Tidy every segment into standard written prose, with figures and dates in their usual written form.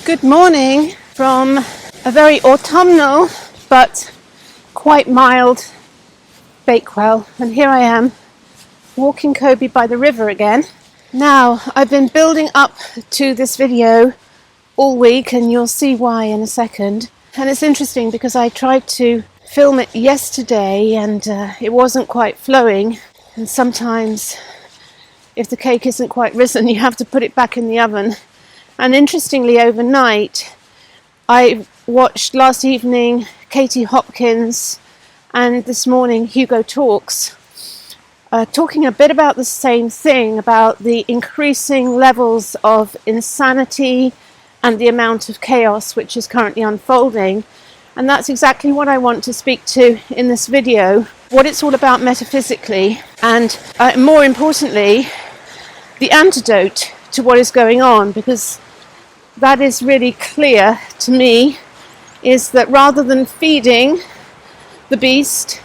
Good morning from a very autumnal but quite mild Bakewell, and here I am walking Kobe by the river again. Now, I've been building up to this video all week, and you'll see why in a second. And it's interesting because I tried to film it yesterday and it wasn't quite flowing, and sometimes if the cake isn't quite risen you have to put it back in the oven. And interestingly, overnight I watched last evening Katie Hopkins and this morning Hugo Talks talking a bit about the same thing, about the increasing levels of insanity and the amount of chaos which is currently unfolding. And that's exactly what I want to speak to in this video, what it's all about metaphysically, and more importantly, the antidote to what is going on, because that is really clear to me, is that rather than feeding the beast,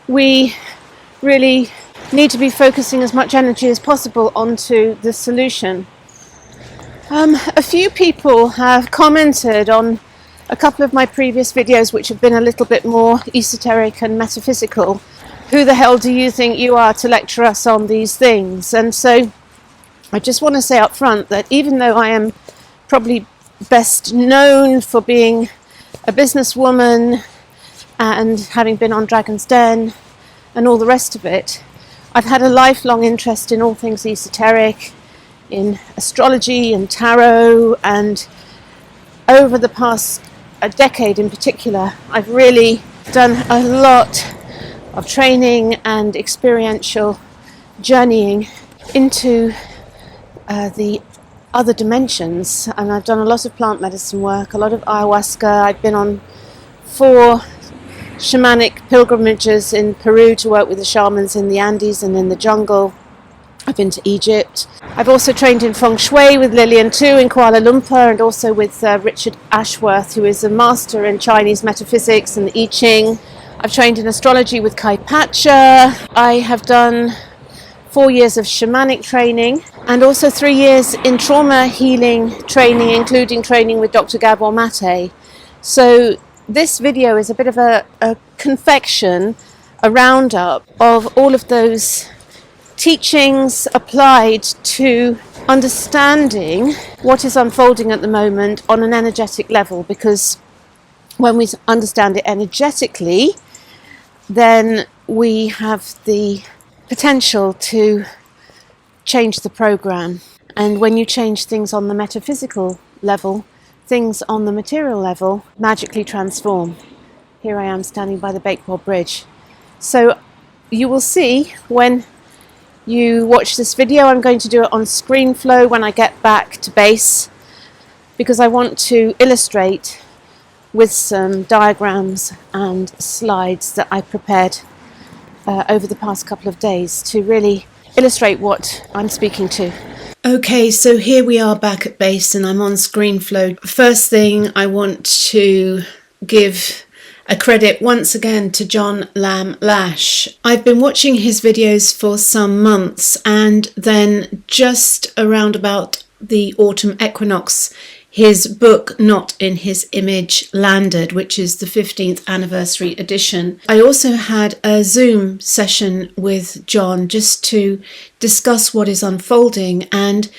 we really need to be focusing as much energy as possible onto the solution. A few people have commented on a couple of my previous videos which have been a little bit more esoteric and metaphysical. Who the hell do you think you are to lecture us on these things? And so I just want to say up front that even though I am probably best known for being a businesswoman and having been on Dragon's Den and all the rest of it, I've had a lifelong interest in all things esoteric, in astrology and tarot, and over the past decade in particular, I've really done a lot of training and experiential journeying into the other dimensions, and I've done a lot of plant medicine work, a lot of ayahuasca. I've been on 4 shamanic pilgrimages in Peru to work with the shamans in the Andes and in the jungle. I've been to Egypt. I've also trained in feng shui with Lillian Tu in Kuala Lumpur, and also with Richard Ashworth, who is a master in Chinese metaphysics and the I Ching. I've trained in astrology with Kai Pacha. I have done 4 years of shamanic training, and also 3 years in trauma healing training, including training with Dr. Gabor Mate. So this video is a bit of a confection, a roundup of all of those teachings applied to understanding what is unfolding at the moment on an energetic level, because when we understand it energetically, then we have the potential to change the program. And when you change things on the metaphysical level, things on the material level magically transform. Here I am standing by the Bakewell Bridge. So you will see when you watch this video, I'm going to do it on screen flow when I get back to base, because I want to illustrate with some diagrams and slides that I prepared over the past couple of days to really illustrate what I'm speaking to. Okay, so here we are back at base and I'm on screen flow. First thing, I want to give a credit once again to John Lam Lash. I've been watching his videos for some months, and then just around about the autumn equinox, his book Not in His Image landed, which is the 15th anniversary edition. I also had a Zoom session with John just to discuss what is unfolding, and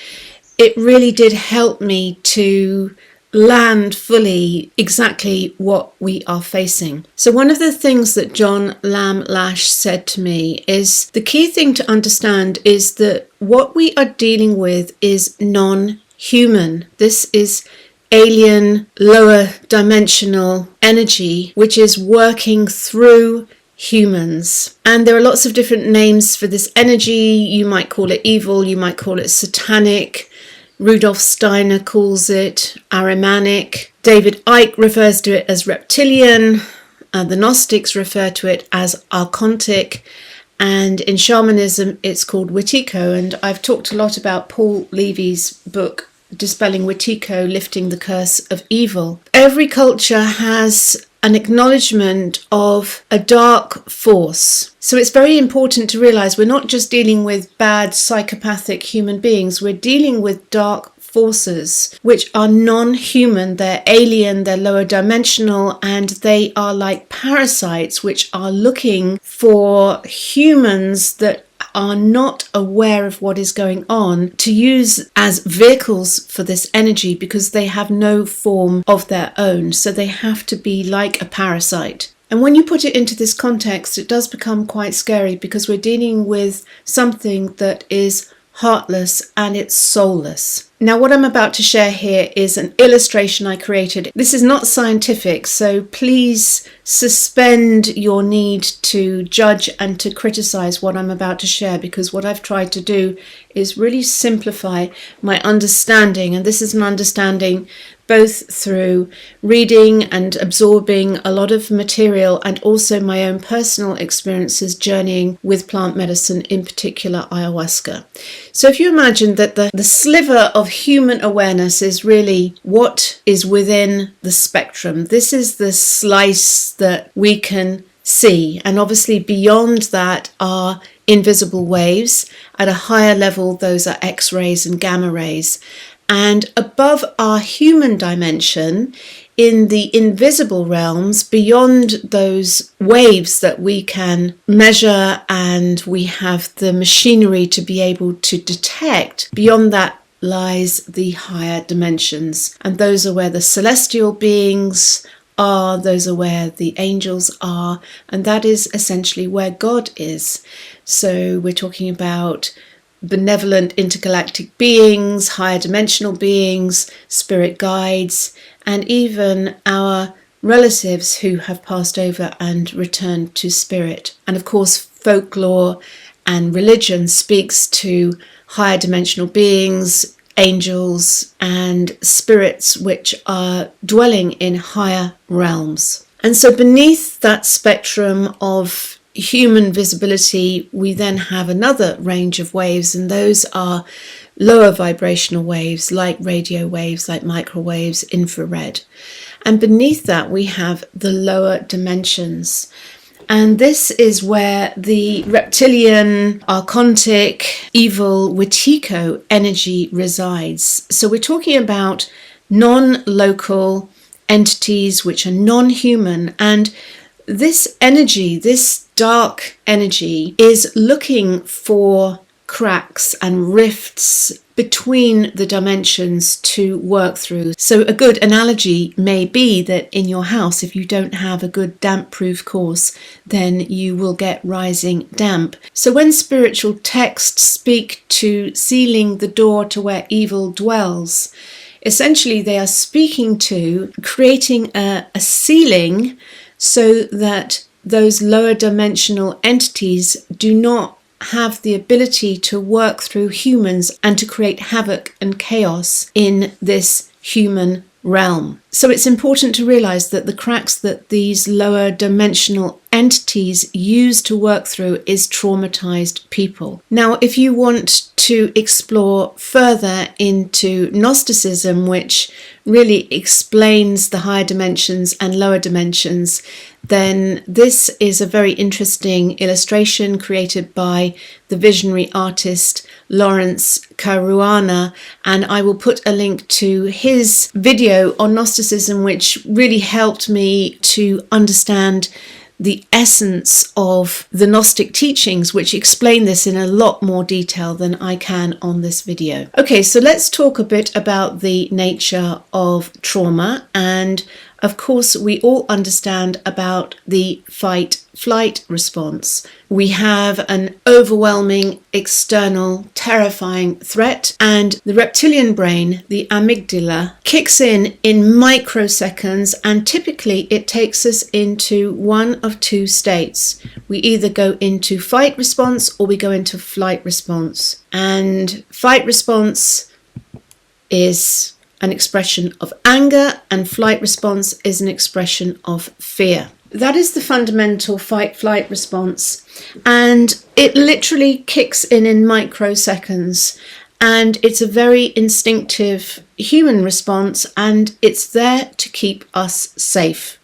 it really did help me to land fully exactly what we are facing. So one of the things that John Lam Lash said to me is the key thing to understand is that what we are dealing with is non-human. This is alien, lower dimensional energy which is working through humans. And there are lots of different names for this energy. You might call it evil, you might call it satanic. Rudolf Steiner calls it Ahrimanic. David Icke refers to it as reptilian. The Gnostics refer to it as archontic. And in shamanism, it's called Wetiko. And I've talked a lot about Paul Levy's book, Dispelling Wetiko, Lifting the Curse of Evil. Every culture has an acknowledgement of a dark force. So it's very important to realize we're not just dealing with bad psychopathic human beings, we're dealing with dark forces which are non-human, they're alien, they're lower dimensional, and they are like parasites which are looking for humans that are not aware of what is going on to use as vehicles for this energy, because they have no form of their own. So they have to be like a parasite. And when you put it into this context, it does become quite scary, because we're dealing with something that is heartless and it's soulless. Now, what I'm about to share here is an illustration I created. This is not scientific, so please suspend your need to judge and to criticize what I'm about to share, because what I've tried to do is really simplify my understanding. And this is an understanding both through reading and absorbing a lot of material, and also my own personal experiences journeying with plant medicine, in particular ayahuasca. So if you imagine that the sliver of human awareness is really what is within the spectrum. This is the slice that we can see, and obviously beyond that are invisible waves. At a higher level, those are X-rays and gamma rays. And above our human dimension, in the invisible realms, beyond those waves that we can measure and we have the machinery to be able to detect, beyond that lies the higher dimensions. And those are where the celestial beings are, those are where the angels are, and that is essentially where God is. So we're talking about benevolent intergalactic beings, higher dimensional beings, spirit guides, and even our relatives who have passed over and returned to spirit. And of course, folklore and religion speaks to higher dimensional beings, angels, and spirits which are dwelling in higher realms. And so beneath that spectrum of human visibility, we then have another range of waves, and those are lower vibrational waves like radio waves, like microwaves, infrared. And beneath that we have the lower dimensions. And this is where the reptilian, archontic, evil Wetiko energy resides. So we're talking about non-local entities which are non-human, and this energy, this dark energy, is looking for cracks and rifts between the dimensions to work through. So a good analogy may be that in your house, if you don't have a good damp-proof course, then you will get rising damp. So when spiritual texts speak to sealing the door to where evil dwells, essentially they are speaking to creating a ceiling so that those lower dimensional entities do not have the ability to work through humans and to create havoc and chaos in this human realm. So it's important to realize that the cracks that these lower dimensional entities use to work through is traumatized people. Now, if you want to explore further into Gnosticism, which really explains the higher dimensions and lower dimensions, then this is a very interesting illustration created by the visionary artist Lawrence Caruana, and I will put a link to his video on Gnosticism, which really helped me to understand the essence of the Gnostic teachings, which explain this in a lot more detail than I can on this video. Okay, so let's talk a bit about the nature of trauma. And of course, we all understand about the fight-flight response. We have an overwhelming, external, terrifying threat, and the reptilian brain, the amygdala, kicks in microseconds, and typically it takes us into one of two states. We either go into fight response or we go into flight response. And fight response is an expression of anger, and flight response is an expression of fear. That is the fundamental fight-flight response, and it literally kicks in microseconds, and it's a very instinctive human response, and it's there to keep us safe.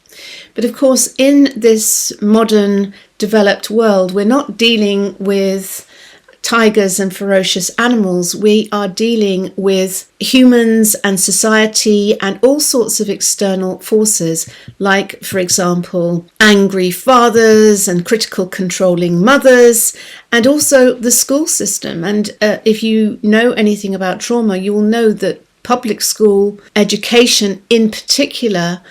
But of course, in this modern developed world, we're not dealing with tigers and ferocious animals. We are dealing with humans and society and all sorts of external forces, like, for example, angry fathers and critical controlling mothers, and also the school system. And if you know anything about trauma, you will know that public school education in particular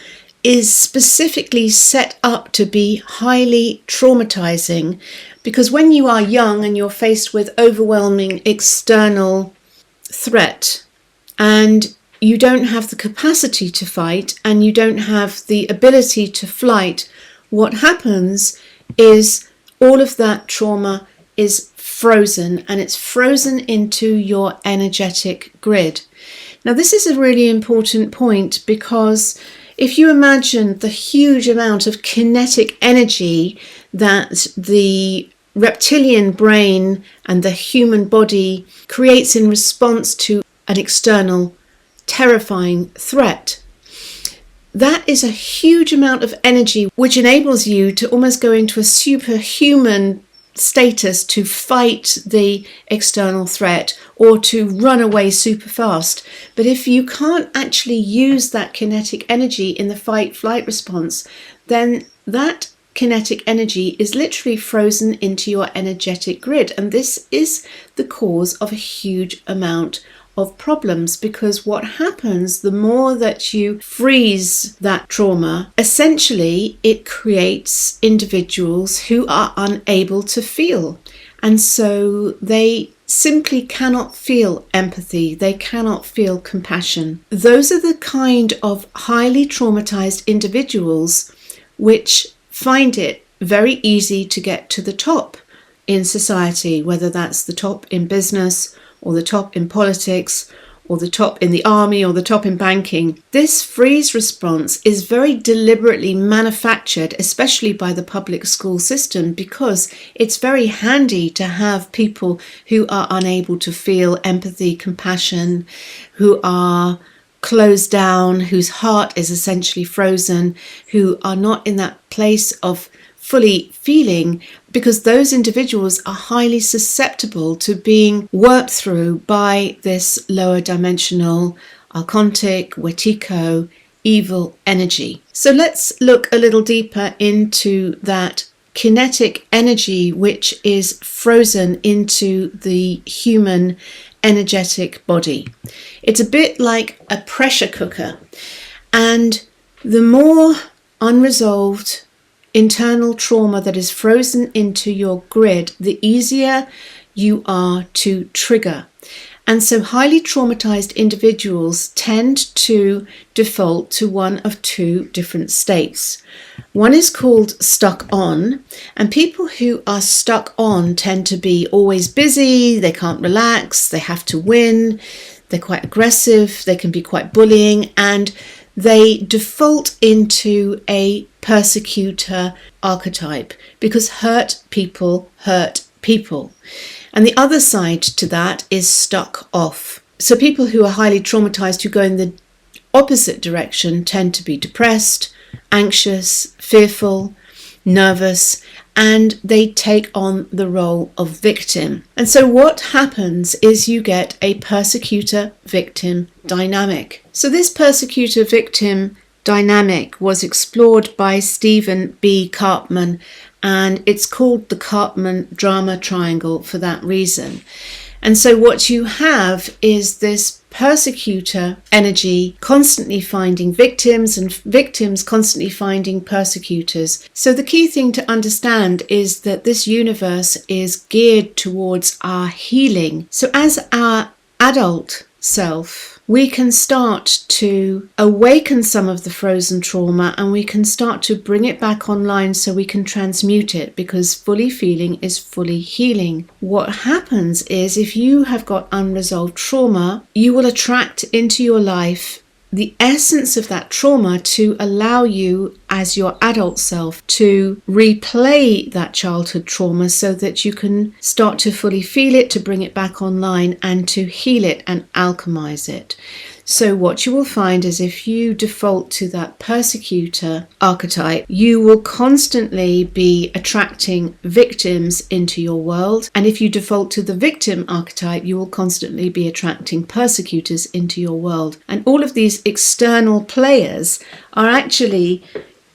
is specifically set up to be highly traumatizing, because when you are young and you're faced with overwhelming external threat and you don't have the capacity to fight and you don't have the ability to flight, what happens is all of that trauma is frozen, and it's frozen into your energetic grid. Now, this is a really important point, because if you imagine the huge amount of kinetic energy that the reptilian brain and the human body creates in response to an external terrifying threat, that is a huge amount of energy which enables you to almost go into a superhuman status to fight the external threat or to run away super fast. But if you can't actually use that kinetic energy in the fight-flight response, then that kinetic energy is literally frozen into your energetic grid. And this is the cause of a huge amount of problems, because what happens, the more that you freeze that trauma, essentially it creates individuals who are unable to feel. And so they simply cannot feel empathy. They cannot feel compassion. Those are the kind of highly traumatized individuals which find it very easy to get to the top in society, whether that's the top in business or the top in politics or the top in the army or the top in banking. This freeze response is very deliberately manufactured, especially by the public school system, because it's very handy to have people who are unable to feel empathy, compassion, who are closed down, whose heart is essentially frozen, who are not in that place of fully feeling, because those individuals are highly susceptible to being worked through by this lower dimensional, archontic, wetiko, evil energy. So let's look a little deeper into that kinetic energy which is frozen into the human energetic body. It's a bit like a pressure cooker, and the more unresolved internal trauma that is frozen into your grid, the easier you are to trigger. And so highly traumatized individuals tend to default to one of two different states. One is called stuck on, and people who are stuck on tend to be always busy, they can't relax, they have to win, they're quite aggressive, they can be quite bullying, and they default into a persecutor archetype, because hurt people hurt people. And the other side to that is stuck off. So people who are highly traumatized, who go in the opposite direction, tend to be depressed, anxious, fearful, nervous, and they take on the role of victim. And so what happens is you get a persecutor-victim dynamic. So this persecutor-victim dynamic was explored by Stephen B. Karpman, and it's called the Karpman drama triangle for that reason. And so what you have is this persecutor energy constantly finding victims, and victims constantly finding persecutors. So the key thing to understand is that this universe is geared towards our healing. So as our adult self, we can start to awaken some of the frozen trauma, and we can start to bring it back online so we can transmute it, because fully feeling is fully healing. What happens is, if you have got unresolved trauma, you will attract into your life the essence of that trauma to allow you as your adult self to replay that childhood trauma so that you can start to fully feel it, to bring it back online and to heal it and alchemize it. So what you will find is if you default to that persecutor archetype, you will constantly be attracting victims into your world. And if you default to the victim archetype, you will constantly be attracting persecutors into your world. And all of these external players are actually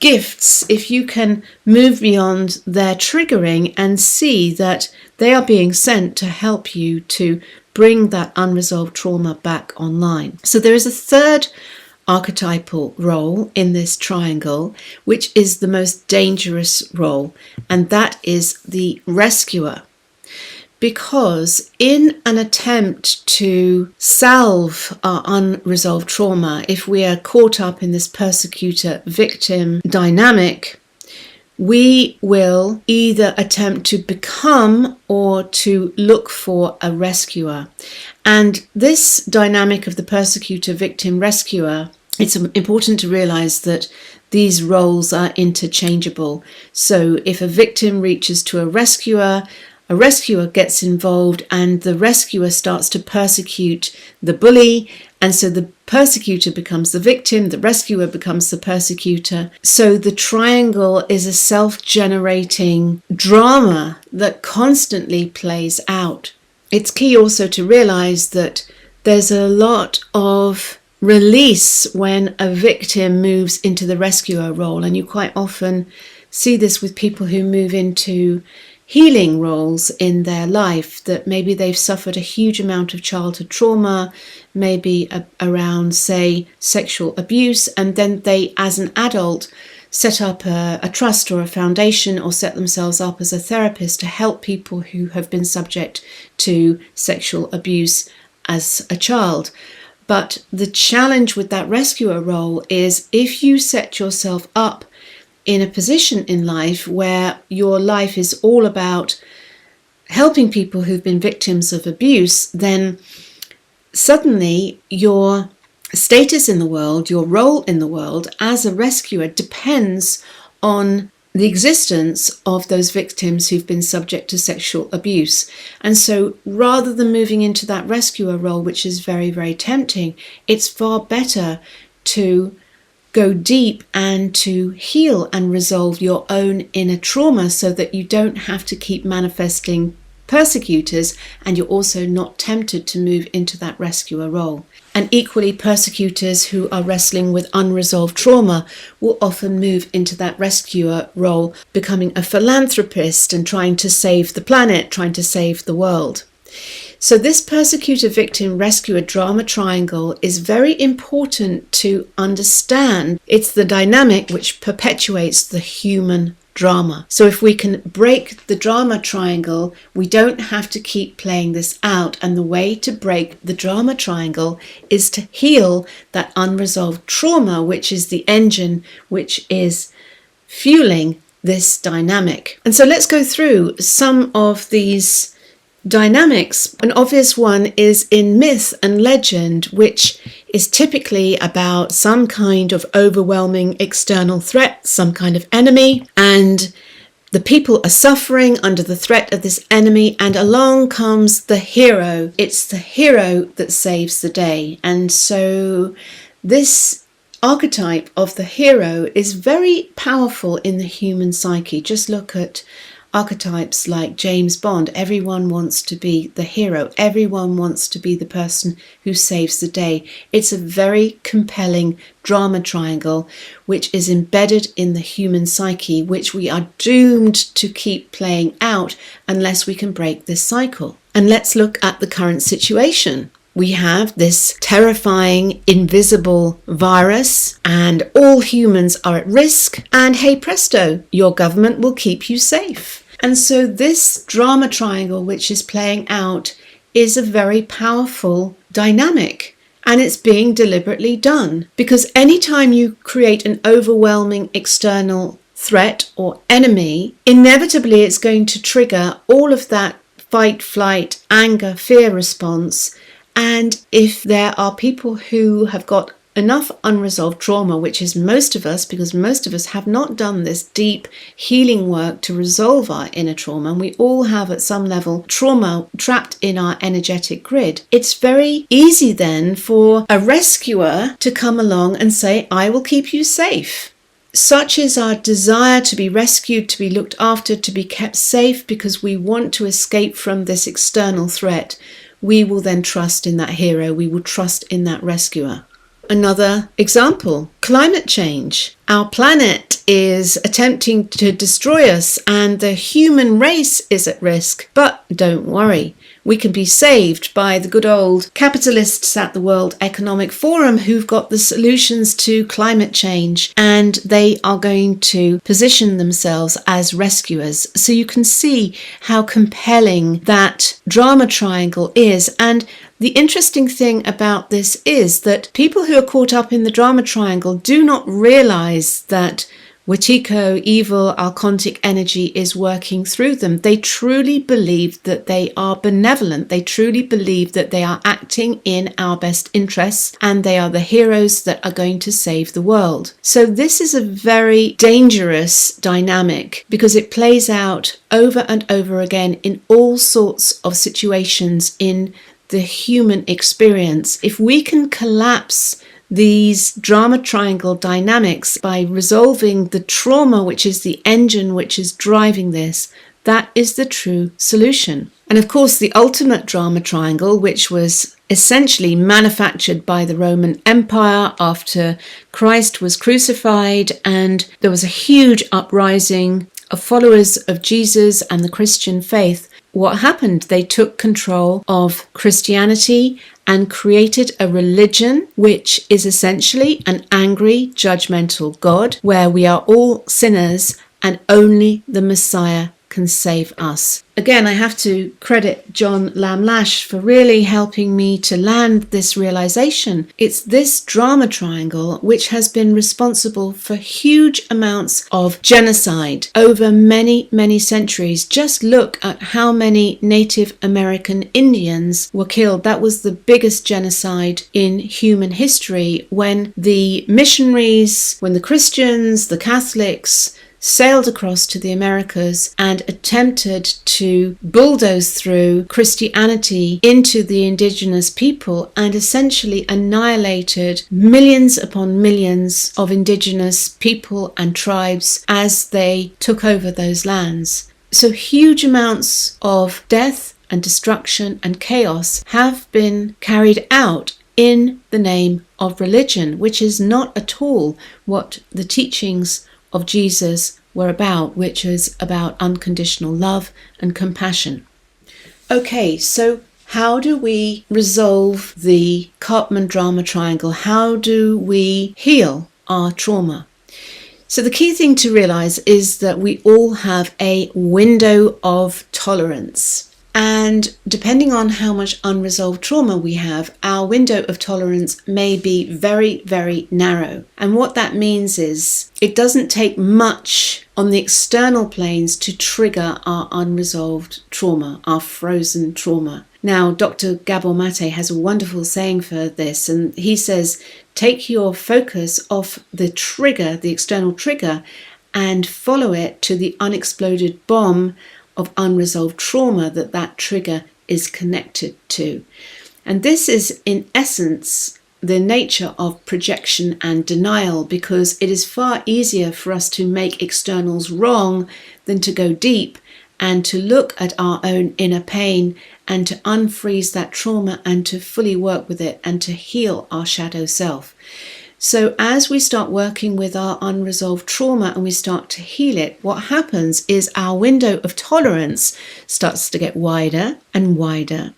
gifts if you can move beyond their triggering and see that they are being sent to help you to bring that unresolved trauma back online. So there is a third archetypal role in this triangle, which is the most dangerous role, and that is the rescuer. Because in an attempt to salve our unresolved trauma, if we are caught up in this persecutor-victim dynamic, we will either attempt to become or to look for a rescuer. And this dynamic of the persecutor-victim-rescuer, it's important to realize that these roles are interchangeable. So if a victim reaches to a rescuer gets involved and the rescuer starts to persecute the bully, and so the persecutor becomes the victim, the rescuer becomes the persecutor. So the triangle is a self-generating drama that constantly plays out. It's key also to realize that there's a lot of release when a victim moves into the rescuer role, and you quite often see this with people who move into healing roles in their life, that maybe they've suffered a huge amount of childhood trauma, maybe around, say, sexual abuse, and then they, as an adult, set up a trust or a foundation or set themselves up as a therapist to help people who have been subject to sexual abuse as a child. But the challenge with that rescuer role is if you set yourself up in a position in life where your life is all about helping people who've been victims of abuse, then suddenly your status in the world, your role in the world as a rescuer depends on the existence of those victims who've been subject to sexual abuse. And so rather than moving into that rescuer role, which is very, very tempting, it's far better to go deep and to heal and resolve your own inner trauma so that you don't have to keep manifesting persecutors, and you're also not tempted to move into that rescuer role. And equally, persecutors who are wrestling with unresolved trauma will often move into that rescuer role, becoming a philanthropist and trying to save the planet, trying to save the world. So this persecutor victim rescuer drama triangle is very important to understand. It's the dynamic which perpetuates the human drama. So if we can break the drama triangle, we don't have to keep playing this out. And the way to break the drama triangle is to heal that unresolved trauma, which is the engine which is fueling this dynamic. And so let's go through some of these dynamics. An obvious one is in myth and legend, which is typically about some kind of overwhelming external threat, some kind of enemy, and the people are suffering under the threat of this enemy, and along comes the hero. It's the hero that saves the day. And so this archetype of the hero is very powerful in the human psyche. Just look at archetypes like James Bond. Everyone wants to be the hero. Everyone wants to be the person who saves the day. It's a very compelling drama triangle which is embedded in the human psyche, which we are doomed to keep playing out unless we can break this cycle. And let's look at the current situation. We have this terrifying, invisible virus, and all humans are at risk. And hey presto, your government will keep you safe. And so this drama triangle, which is playing out, is a very powerful dynamic. And it's being deliberately done. Because anytime you create an overwhelming external threat or enemy, inevitably it's going to trigger all of that fight, flight, anger, fear response. And if there are people who have got enough unresolved trauma, which is most of us, because most of us have not done this deep healing work to resolve our inner trauma, and we all have at some level trauma trapped in our energetic grid. It's very easy then for a rescuer to come along and say, I will keep you safe. Such is our desire to be rescued, to be looked after, to be kept safe, because we want to escape from this external threat. We will then trust in that hero. We will trust in that rescuer. Another example, climate change. Our planet is attempting to destroy us and the human race is at risk. But don't worry, we can be saved by the good old capitalists at the World Economic Forum who've got the solutions to climate change, and they are going to position themselves as rescuers. So you can see how compelling that drama triangle is. And the interesting thing about this is that people who are caught up in the drama triangle do not realize that Wetiko, evil, archontic energy is working through them. They truly believe that they are benevolent. They truly believe that they are acting in our best interests and they are the heroes that are going to save the world. So this is a very dangerous dynamic because it plays out over and over again in all sorts of situations in the human experience. If we can collapse these drama triangle dynamics by resolving the trauma, which is the engine which is driving this, that is the true solution. And of course, the ultimate drama triangle, which was essentially manufactured by the Roman Empire after Christ was crucified, and there was a huge uprising of followers of Jesus and the Christian faith. What happened? They took control of Christianity and created a religion which is essentially an angry, judgmental God, where we are all sinners and only the Messiah can save us. Again, I have to credit John Lamlash for really helping me to land this realization. It's this drama triangle which has been responsible for huge amounts of genocide over many, many centuries. Just look at how many Native American Indians were killed. That was the biggest genocide in human history when the missionaries, when the Christians, the Catholics, sailed across to the Americas and attempted to bulldoze through Christianity into the indigenous people and essentially annihilated millions upon millions of indigenous people and tribes as they took over those lands. So huge amounts of death and destruction and chaos have been carried out in the name of religion, which is not at all what the teachings of Jesus were about, which is about unconditional love and compassion. Okay, so how do we resolve the Karpman drama triangle? How do we heal our trauma? So the key thing to realize is that we all have a window of tolerance. And depending on how much unresolved trauma we have, our window of tolerance may be very, very narrow. And what that means is it doesn't take much on the external planes to trigger our unresolved trauma, our frozen trauma. Now, Dr. Gabor Mate has a wonderful saying for this, and he says, take your focus off the trigger, the external trigger, and follow it to the unexploded bomb of unresolved trauma that trigger is connected to. And this is in essence the nature of projection and denial, because it is far easier for us to make externals wrong than to go deep and to look at our own inner pain and to unfreeze that trauma and to fully work with it and to heal our shadow self. So as we start working with our unresolved trauma and we start to heal it, what happens is our window of tolerance starts to get wider and wider.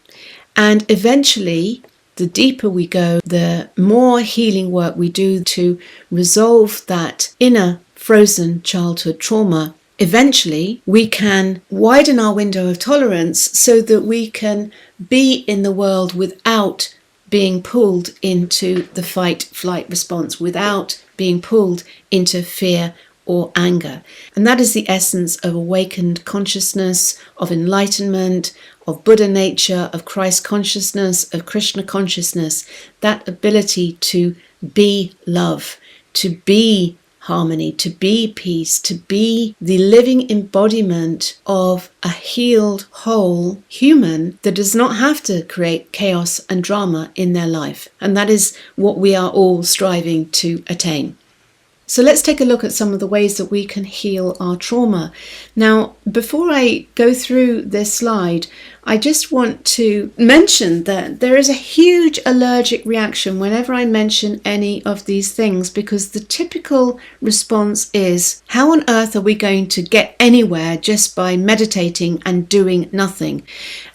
And eventually, the deeper we go, the more healing work we do to resolve that inner frozen childhood trauma. Eventually, we can widen our window of tolerance so that we can be in the world without being pulled into the fight-flight response, without being pulled into fear or anger. And that is the essence of awakened consciousness, of enlightenment, of Buddha nature, of Christ consciousness, of Krishna consciousness, that ability to be love, to be harmony, to be peace, to be the living embodiment of a healed, whole human that does not have to create chaos and drama in their life. And that is what we are all striving to attain. So let's take a look at some of the ways that we can heal our trauma. Now, before I go through this slide, I just want to mention that there is a huge allergic reaction whenever I mention any of these things, because the typical response is, how on earth are we going to get anywhere just by meditating and doing nothing?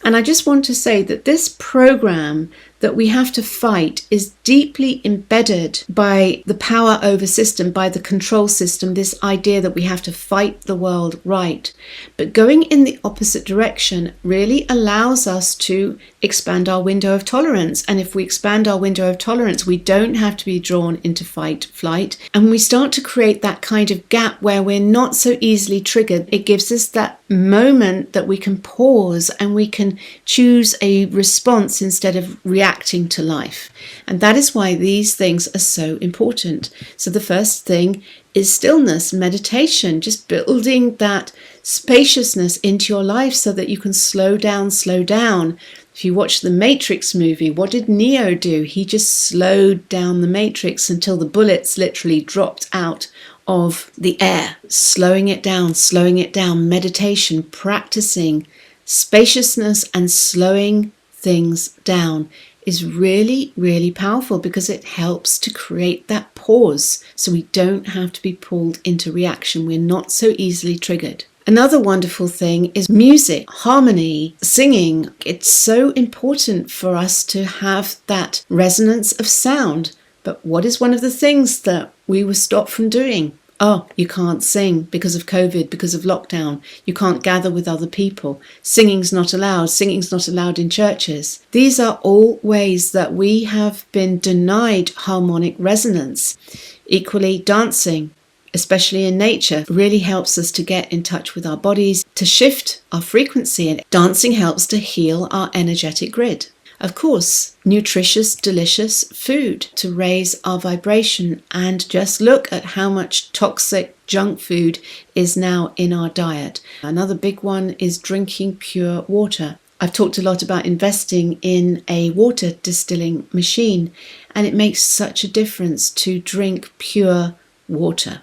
And I just want to say that this program that we have to fight is deeply embedded by the power over system, by the control system, this idea that we have to fight the world right. But going in the opposite direction really allows us to expand our window of tolerance. And if we expand our window of tolerance, we don't have to be drawn into fight, flight. And we start to create that kind of gap where we're not so easily triggered. It gives us that moment that we can pause and we can choose a response instead of reacting to life. And that is why these things are so important. So the first thing is stillness, meditation, just building that spaciousness into your life so that you can slow down, slow down. If you watch the Matrix movie, what did Neo do? He just slowed down the Matrix until the bullets literally dropped out of the air. Slowing it down, meditation, practicing spaciousness and slowing things down is really, really powerful, because it helps to create that pause so we don't have to be pulled into reaction. We're not so easily triggered. Another wonderful thing is music, harmony, singing. It's so important for us to have that resonance of sound. But what is one of the things that we were stopped from doing? Oh, you can't sing because of COVID, because of lockdown. You can't gather with other people. Singing's not allowed. Singing's not allowed in churches. These are all ways that we have been denied harmonic resonance. Equally, dancing, especially in nature, really helps us to get in touch with our bodies, to shift our frequency. And dancing helps to heal our energetic grid. Of course, nutritious, delicious food to raise our vibration, and just look at how much toxic junk food is now in our diet. Another big one is drinking pure water. I've talked a lot about investing in a water distilling machine, and it makes such a difference to drink pure water.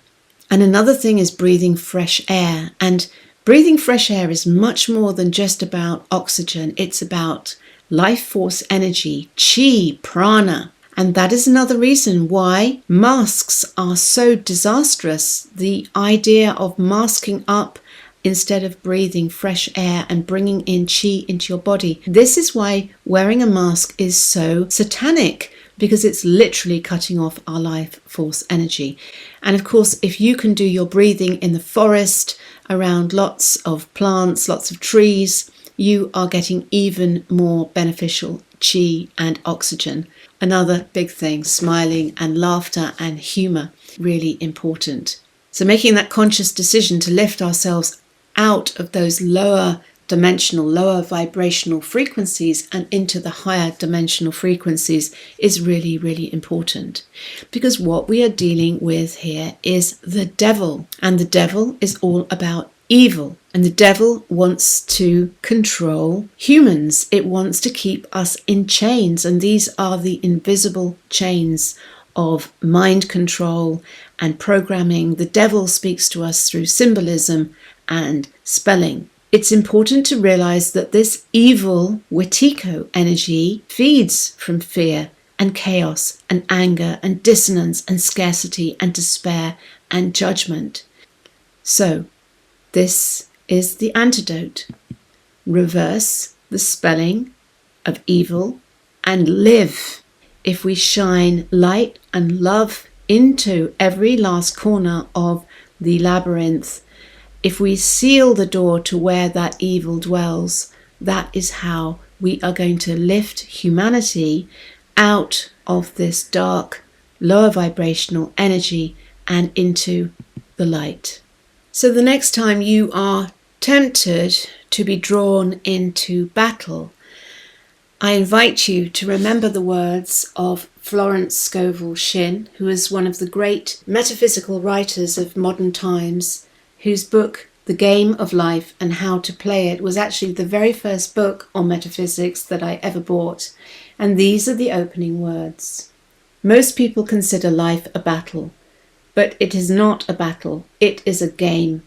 And another thing is breathing fresh air. And breathing fresh air is much more than just about oxygen. It's about life force energy, chi, prana. And that is another reason why masks are so disastrous. The idea of masking up instead of breathing fresh air and bringing in chi into your body. This is why wearing a mask is so satanic, because it's literally cutting off our life force energy. And of course, if you can do your breathing in the forest, around lots of plants, lots of trees, you are getting even more beneficial chi and oxygen. Another big thing, smiling and laughter and humor, really important. So making that conscious decision to lift ourselves out of those lower dimensional, lower vibrational frequencies and into the higher dimensional frequencies is really, really important. Because what we are dealing with here is the devil, and the devil is all about evil. And the devil wants to control humans. It wants to keep us in chains. And these are the invisible chains of mind control and programming. The devil speaks to us through symbolism and spelling. It's important to realize that this evil Wetiko energy feeds from fear and chaos and anger and dissonance and scarcity and despair and judgment. So, this is the antidote. Reverse the spelling of evil and live. If we shine light and love into every last corner of the labyrinth, if we seal the door to where that evil dwells, that is how we are going to lift humanity out of this dark, lower vibrational energy and into the light. So the next time you are tempted to be drawn into battle, I invite you to remember the words of Florence Scovel Shinn, who is one of the great metaphysical writers of modern times, whose book, The Game of Life and How to Play It, was actually the very first book on metaphysics that I ever bought. And these are the opening words. Most people consider life a battle, but it is not a battle, it is a game.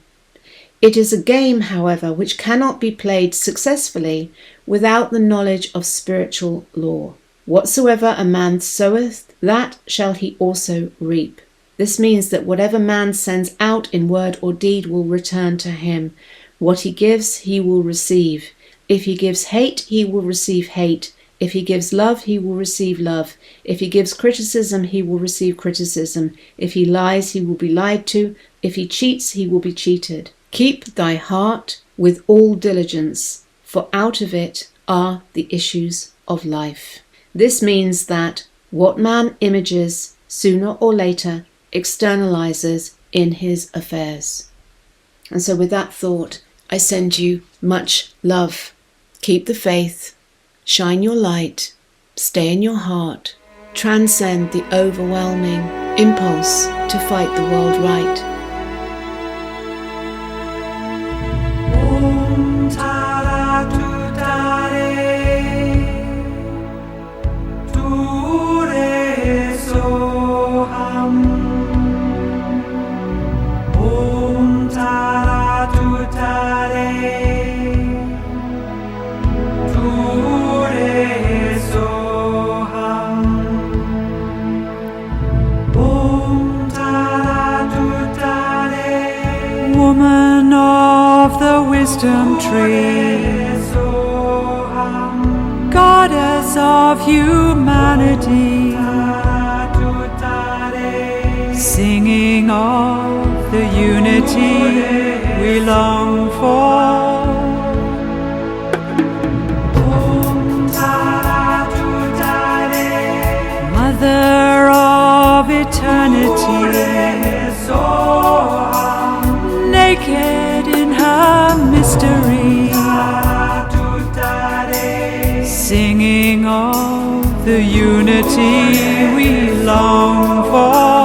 It is a game, however, which cannot be played successfully without the knowledge of spiritual law. Whatsoever a man soweth, that shall he also reap. This means that whatever man sends out in word or deed will return to him. What he gives, he will receive. If he gives hate, he will receive hate. If he gives love, he will receive love. If he gives criticism, he will receive criticism. If he lies, he will be lied to. If he cheats, he will be cheated. Keep thy heart with all diligence, for out of it are the issues of life. This means that what man images, sooner or later, externalizes in his affairs. And so with that thought, I send you much love. Keep the faith, shine your light, stay in your heart, transcend the overwhelming impulse to fight the world right. Woman of the wisdom tree, goddess of humanity, singing of the unity we long for. Mother of eternity, naked in her mystery, singing of the unity we long for.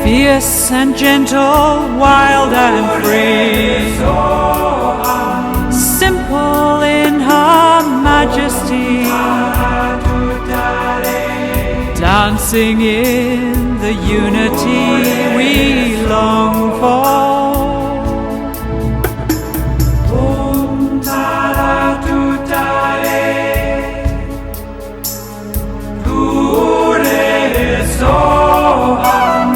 Fierce and gentle, wild and free, simple in her majesty, dancing in the unity we long for. Om Tara Tutare, Ture Soham.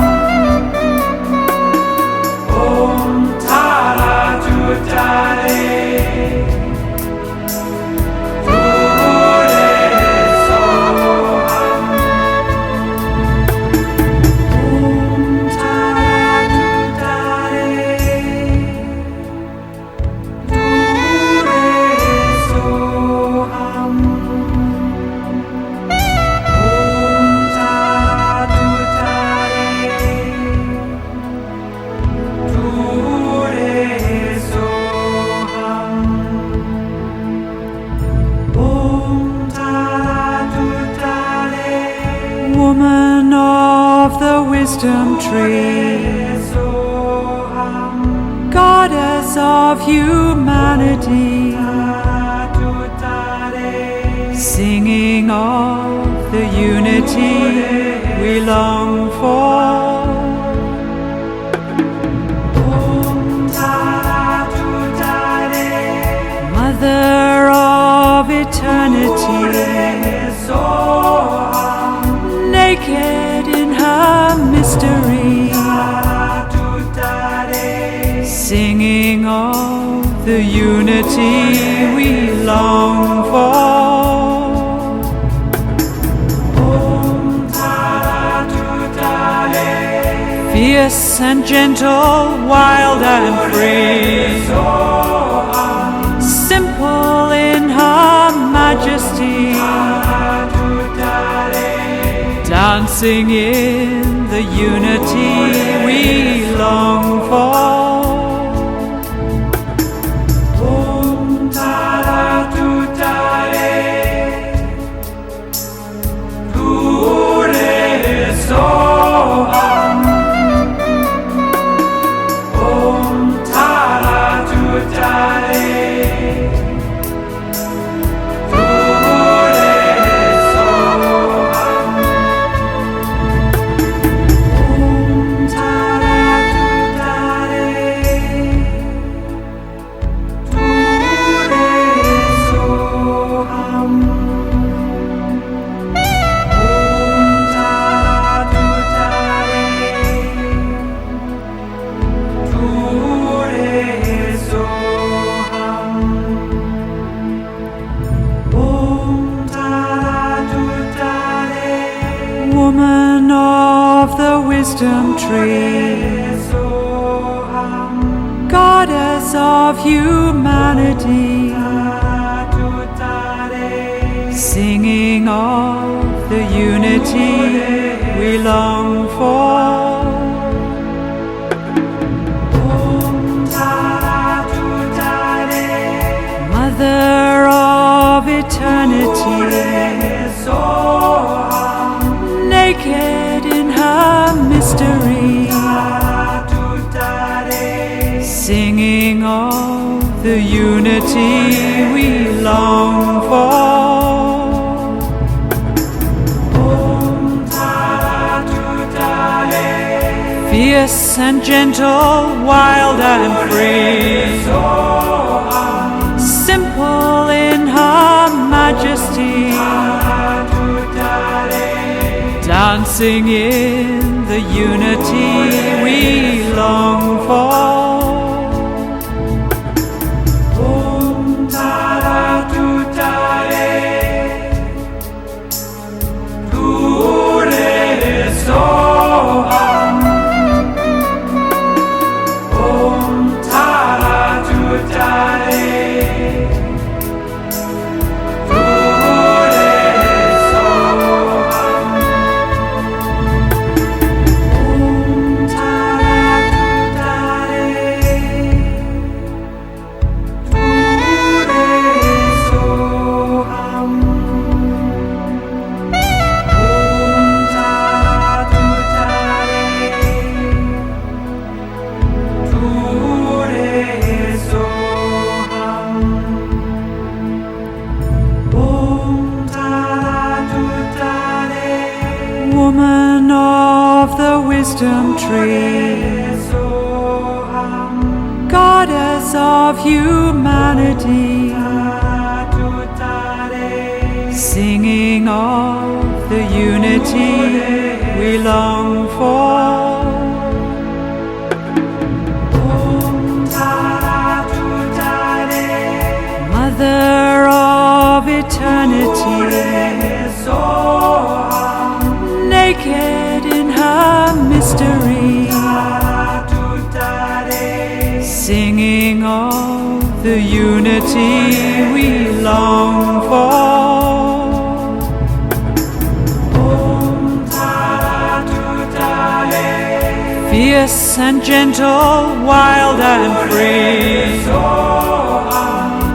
Om Tara Tutare. Woman of the wisdom tree, goddess of humanity, singing of the unity we long for. Mother of eternity, naked in her mystery, singing of the unity we long for. Fierce and gentle, wild and free, simple in her majesty, dancing in the unity we long for. wisdom tree, goddess of humanity, singing of the unity we long for. Mother of eternity, naked in her mystery, singing of the unity we long for. Fierce and gentle, wild and free, simple in her majesty, dancing in the unity we long for. Woman of the wisdom tree, goddess of humanity, singing of the unity we long for. Mother of eternity, naked in her mystery, singing of the unity we long for. Fierce and gentle, wild and free,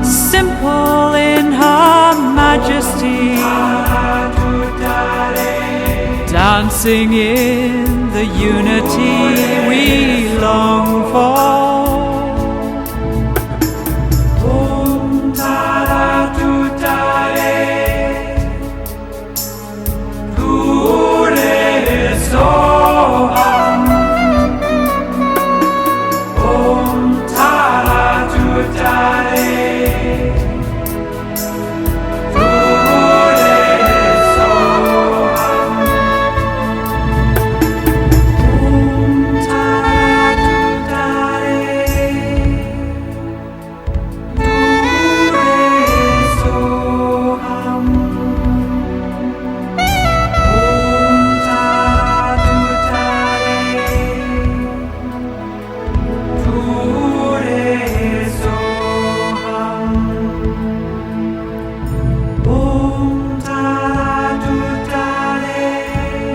simple in her majesty, dancing in the unity we long for.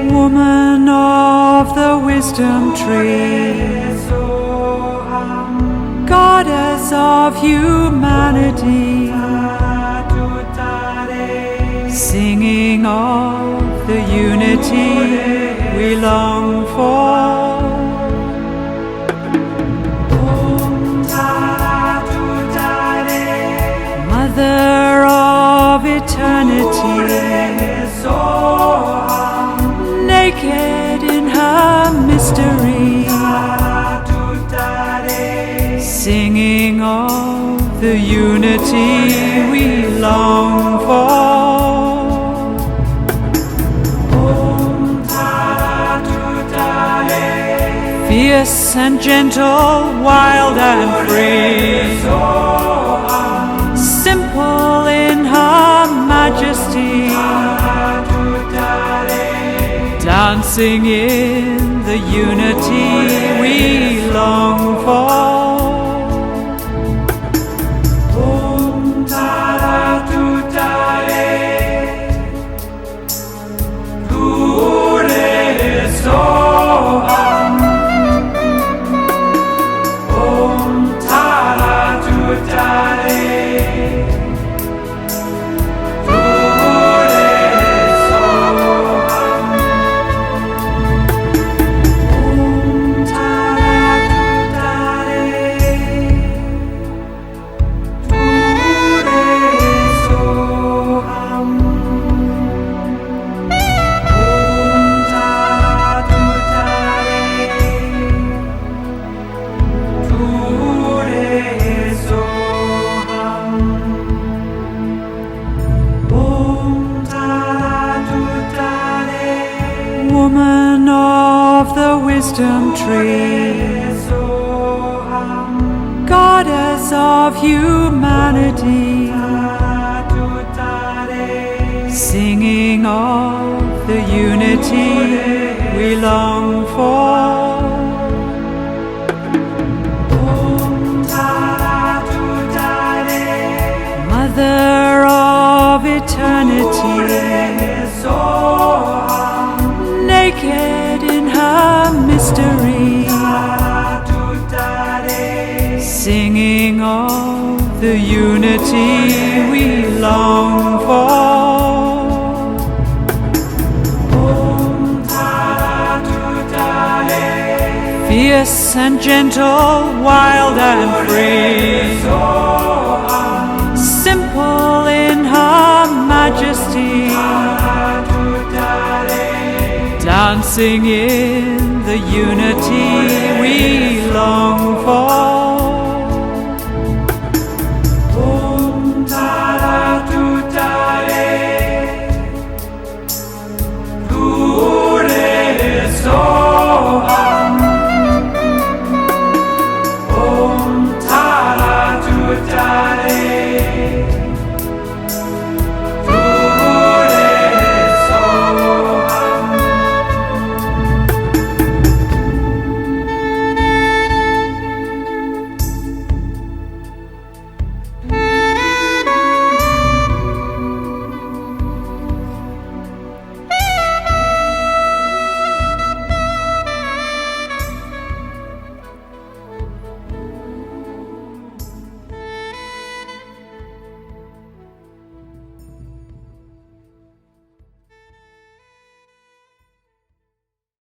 Woman of the wisdom tree, goddess of humanity, singing of the unity we long for. Mother of eternity, naked in her mystery, singing of the unity we long for. Fierce and gentle, wild and free, simple in her majesty, dancing dancing in the unity we long for. Om Tara Tutare, Ture Soham. Om Tara Tutare, woman of the wisdom tree, goddess of humanity, singing of the unity we long for. Mother of eternity, naked in her mystery, singing of the unity we long for. Fierce and gentle, wild and free, simple in her majesty, dancing in the unity we long for. Om Tara Tutare, Ture Soham. Om Tara Tutare,